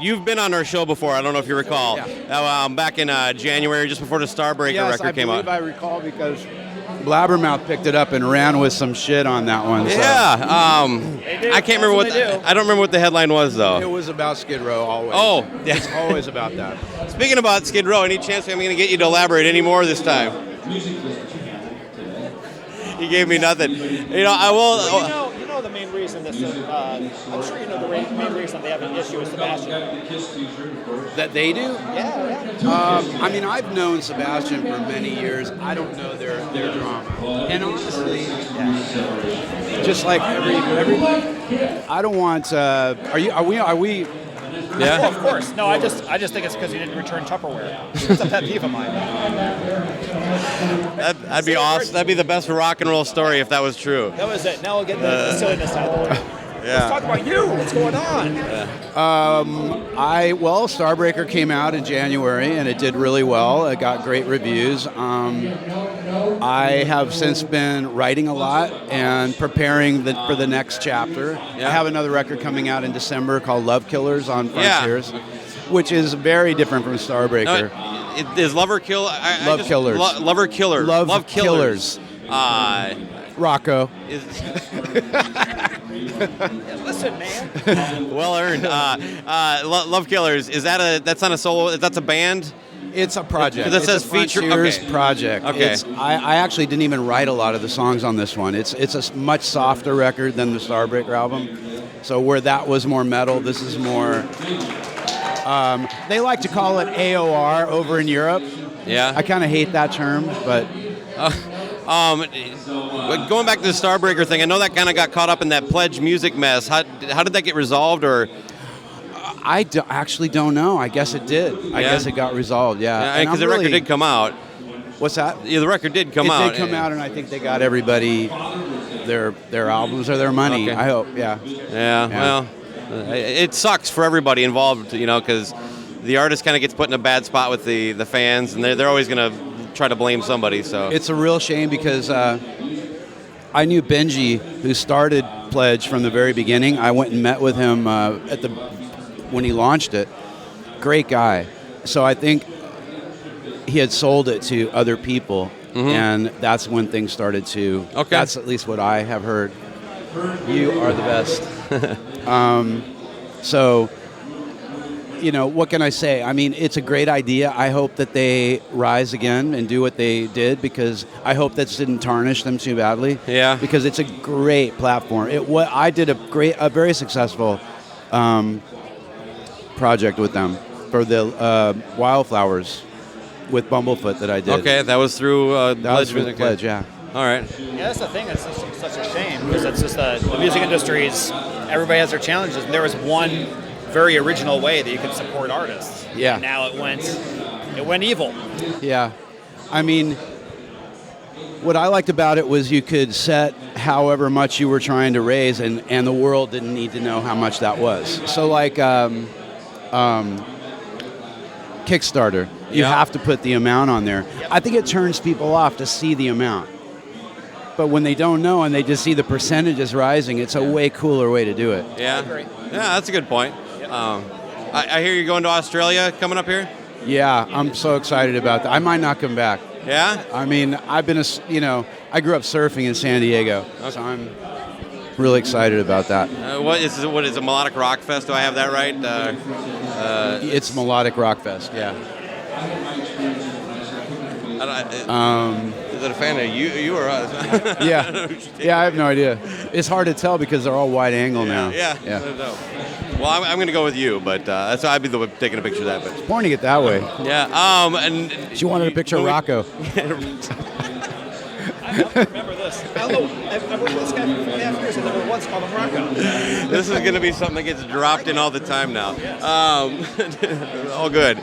You've been on our show before. I don't know if you recall. Yeah. Back in January, just before the Starbreaker record came out. Yes, I believe I recall because Blabbermouth picked it up and ran with some shit on that one. Yeah. I can't remember I don't remember what the headline was though. It was about Skid Row always. Oh, yeah. It's always about that. Speaking about Skid Row, any chance I'm going to get you to elaborate any more this time? He gave me nothing. I will. Well, you know the main reason this is, I'm sure you know the main reason they have an issue with Sebastian. That they do? Yeah. I mean, I've known Sebastian for many years. I don't know their drama. And honestly, just like every I don't want. Are we? Yeah. Oh, of course. No, I just think it's because you didn't return Tupperware. It's a pet peeve of mine. That'd be awesome. That'd be the best rock and roll story if that was true. That was it. Now we'll get the silliness out of the way. Yeah. Let's talk about you. What's going on? Starbreaker came out in January and it did really well. It got great reviews. I have since been writing a lot and preparing for the next chapter. Yeah. I have another record coming out in December called Love Killers on Frontiers, which is very different from Starbreaker. Is Lover Kill? Love Killers. Lover Killer. Love Killers. Rocco. Listen, man. Well earned. Love Killers. That's not a solo? That's a band? It's a project. That says feature project. Okay. I actually didn't even write a lot of the songs on this one. It's a much softer record than the Starbreaker album. So where that was more metal, this is more. They like to call it AOR over in Europe. Yeah. I kind of hate that term, but. Going back to the Starbreaker thing, I know that kind of got caught up in that Pledge music mess. How did that get resolved, or? I actually don't know. I guess it did. I guess it got resolved. Yeah, because the record did come out. What's that? Yeah, the record did come out. It did come out, and I think they got everybody their albums or their money. Okay. I hope. Yeah. Well, it sucks for everybody involved, because the artist kind of gets put in a bad spot with the fans, and they're always going to try to blame somebody. So it's a real shame because I knew Benji, who started Pledge from the very beginning. I went and met with him when he launched it. Great guy. So I think he had sold it to other people, and that's when things started to. Okay. That's at least what I have heard. You are the best. So, what can I say? I mean, it's a great idea. I hope that they rise again and do what they did, because I hope that didn't tarnish them too badly. Yeah. Because it's a great platform. I did a very successful project with them for the Wildflowers with Bumblefoot that I did. Okay, that was through Pledge, yeah. All right. Yeah, that's the thing. It's such a shame because it's just the music industry's. Everybody has their challenges, and there was one very original way that you could support artists. Yeah. And now it went evil. Yeah. I mean, what I liked about it was you could set however much you were trying to raise, and the world didn't need to know how much that was. So like Kickstarter, you have to put the amount on there. Yep. I think it turns people off to see the amount. But when they don't know and they just see the percentages rising, it's a way cooler way to do it. Yeah. Great. Yeah, that's a good point. Yep. I hear you're going to Australia coming up here? Yeah, I'm so excited about that. I might not come back. Yeah? I mean, I grew up surfing in San Diego, so I'm really excited about that. What is a Melodic Rock Fest? Do I have that right? It's Melodic Rock Fest, yeah. Is it a fan of you or us? Yeah, I have no idea. It's hard to tell because they're all wide angle now. Yeah. Well, I'm going to go with you, but that's I'd be the one taking a picture of that. But Pointing it that way. yeah. And She wanted a picture of Rocco. I remember this. I've worked with this guy for 4.5 years and never once called him Rocco. This is going to be something that gets dropped in all the time now. All good.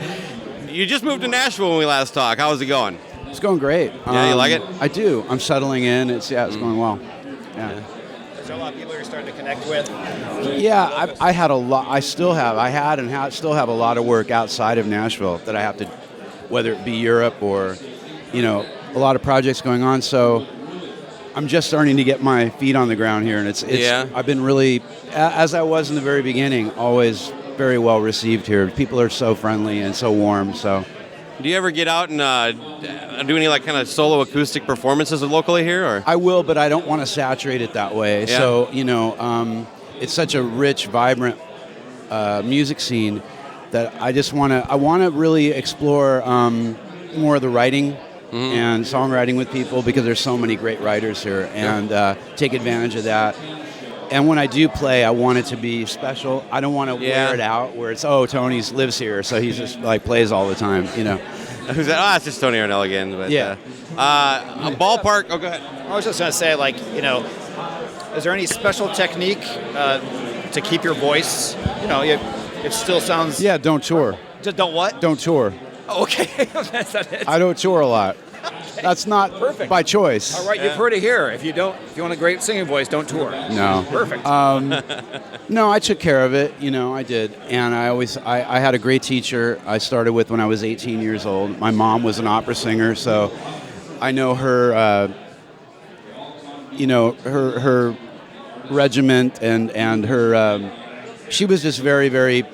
You just moved to Nashville when we last talked. How was it going? It's going great. Yeah, you like it? I do. I'm settling in. It's going well. Yeah. Is there a lot of people you're starting to connect with? Yeah, I had a lot. I still have. I had and still have a lot of work outside of Nashville that I have to, whether it be Europe or, a lot of projects going on. So I'm just starting to get my feet on the ground here, and it's Yeah. I've been really, as I was in the very beginning, always very well received here. People are so friendly and so warm. So, Do you ever get out and do any like kind of solo acoustic performances locally here, or? I will, but I don't want to saturate it that way. Yeah. So, it's such a rich, vibrant music scene that I want to really explore more of the writing and songwriting with people, because there's so many great writers here, and take advantage of that. And when I do play, I want it to be special. I don't want to wear it out where it's, Tony lives here, so he's just like plays all the time, Who's that? It's just Tony Harnell again. But, Yeah. A ballpark. Oh, go ahead. I was just going to say, like, is there any special technique to keep your voice? It still sounds. Yeah, don't tour. Just don't what? Don't tour. Oh, okay. That's not it. I don't tour a lot. That's not Perfect. by choice. All right, you've heard it here. If you want a great singing voice, don't tour. No. Perfect. No, I took care of it. I did. And I had a great teacher I started with when I was 18 years old. My mom was an opera singer, so I know her, her regiment and her, she was just very, very,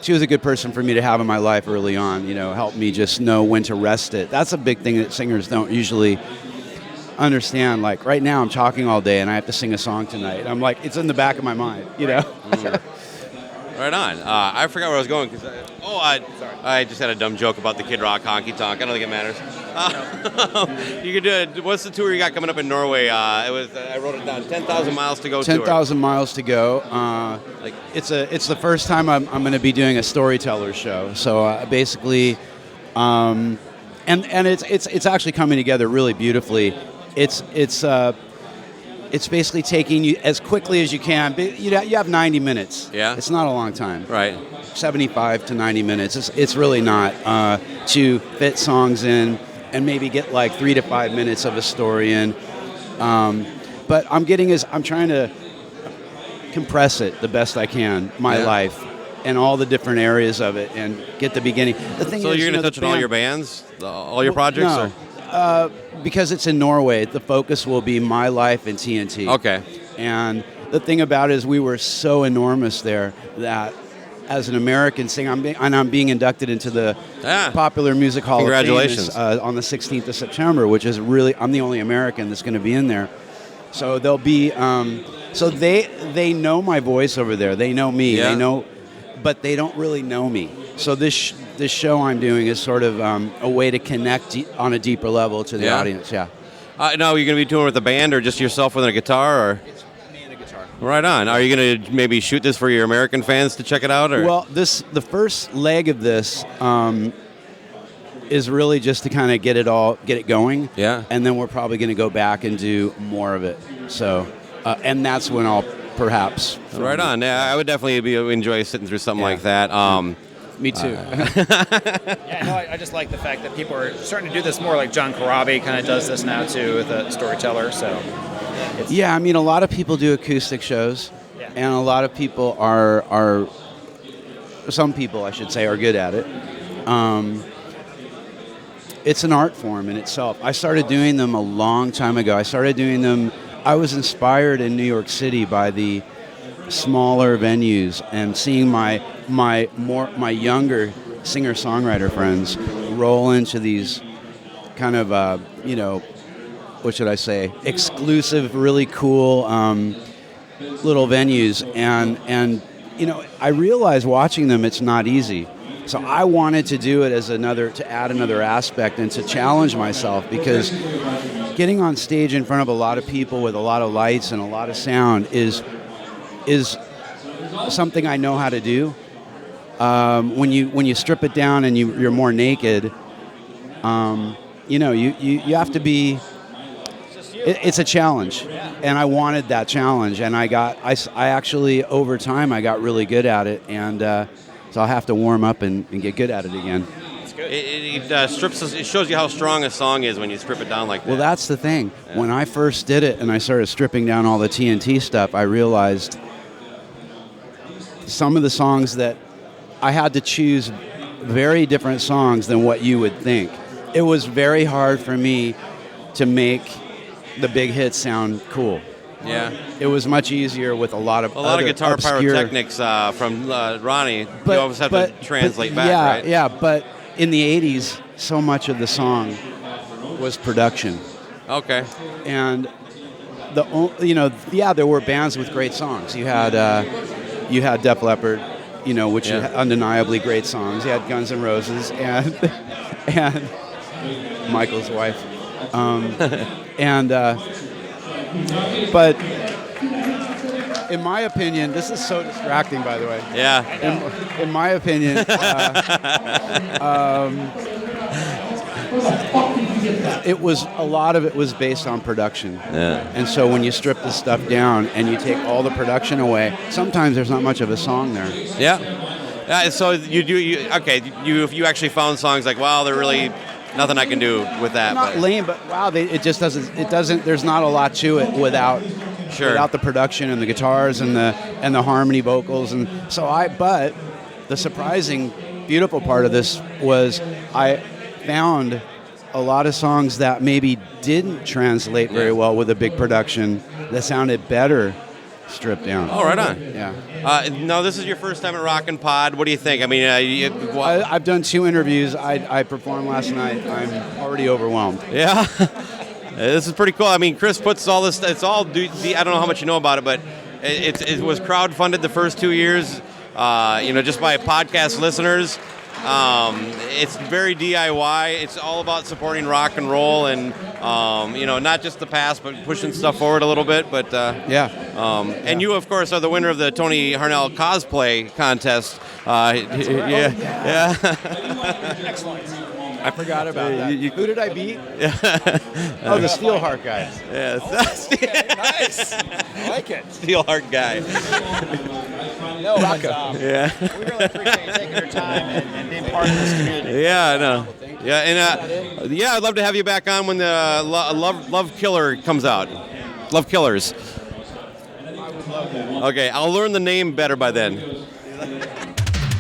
she was a good person for me to have in my life early on, helped me just know when to rest it. That's a big thing that singers don't usually understand. Like right now I'm talking all day and I have to sing a song tonight. I'm like, it's in the back of my mind, Right on. I forgot where I was going. I just had a dumb joke about the Kid Rock honky tonk. I don't think it matters. You could do it. What's the tour you got coming up in Norway? I wrote it down. 10,000 miles to go. 10,000 miles to go. It's the first time I'm going to be doing a storyteller show. So basically, and it's actually coming together really beautifully. It's basically taking you as quickly as you can. You have 90 minutes. Yeah. It's not a long time. Right. 75 to 90 minutes. It's really not to fit songs in and maybe get like 3 to 5 minutes of a story in. But I'm trying to compress it the best I can, my life, and all the different areas of it, and get the beginning. The thing So is, you're going to touch on all your bands, all your projects? No. Or? Because it's in Norway, the focus will be my life and TNT. Okay. And the thing about it is we were so enormous there that as an American singer, I'm being inducted into the Popular Music Hall of Fame. Congratulations. On the 16th of September, which is really, I'm the only American that's going to be in there. So they'll be, so they know my voice over there. They know me. Yeah. They know, but they don't really know me. So this show I'm doing is sort of a way to connect on a deeper level to the audience. Yeah. No, you're going to be touring with a band or just yourself with a guitar? Or? It's me and a guitar. Right on. Are you going to maybe shoot this for your American fans to check it out? Or? Well, the first leg of this is really just to kind of get it going. Yeah. And then we're probably going to go back and do more of it. So, and that's when I'll perhaps. Right on. Yeah, I would definitely enjoy sitting through something like that. Me too. I just like the fact that people are starting to do this more. Like John Corabi kind of does this now too with a storyteller. So, yeah, I mean, a lot of people do acoustic shows, and a lot of people are some people, I should say, are good at it. It's an art form in itself. I started doing them a long time ago. I was inspired in New York City by the smaller venues and seeing my younger singer-songwriter friends roll into these kind of what should I say, exclusive, really cool little venues, and I realized watching them it's not easy. So I wanted to do it as to add another aspect and to challenge myself, because getting on stage in front of a lot of people with a lot of lights and a lot of sound is something I know how to do. When you strip it down and you're more naked, you have to be. It's a challenge, and I wanted that challenge, and I actually over time I got really good at it, and so I'll have to warm up and get good at it again. It shows you how strong a song is when you strip it down like that. Well, that's the thing. Yeah. When I first did it and I started stripping down all the TNT stuff, I realized some of the songs that I had to choose very different songs than what you would think. It was very hard for me to make the big hits sound cool. Yeah. It was much easier with a lot of guitar obscure, pyrotechnics from Ronnie. You always have to translate back, yeah, right? Yeah, but in the 80s, so much of the song was production. Okay. And there were bands with great songs. You had Def Leppard, which had undeniably great songs. You had Guns N' Roses and Michael's wife, but in my opinion, this is so distracting. By the way, yeah. In my opinion. A lot of it was based on production. Yeah. And so when you strip the stuff down and you take all the production away, sometimes there's not much of a song there. Yeah. So you actually found songs like, wow, they're really nothing I can do with that. Not lame, but wow, it doesn't. There's not a lot to it without the production and the guitars and the harmony vocals, and but the surprising, beautiful part of this was I found a lot of songs that maybe didn't translate very well with a big production that sounded better stripped down. Oh, right on. Yeah. No, this is your first time at Rockin' Pod. What do you think? I mean, I've done 2 interviews. I performed last night. I'm already overwhelmed. Yeah. This is pretty cool. I mean, Chris puts all this. It's all. I don't know how much you know about it, but it was crowdfunded the first 2 years. Just by podcast listeners. It's very DIY. It's all about supporting rock and roll, and not just the past, but pushing stuff forward a little bit. But and you, of course, are the winner of the Tony Harnell cosplay contest. Yeah. Excellent. I forgot about that. Who did I beat? Oh, the Steelheart guy. Yeah. Okay, nice. I like it. Steelheart guy. No, yeah. We really appreciate you taking your time and being part of this community. Yeah, I know. Yeah, and I'd love to have you back on when the Love Killer comes out. Love Killers. I would love that. Okay, I'll learn the name better by then.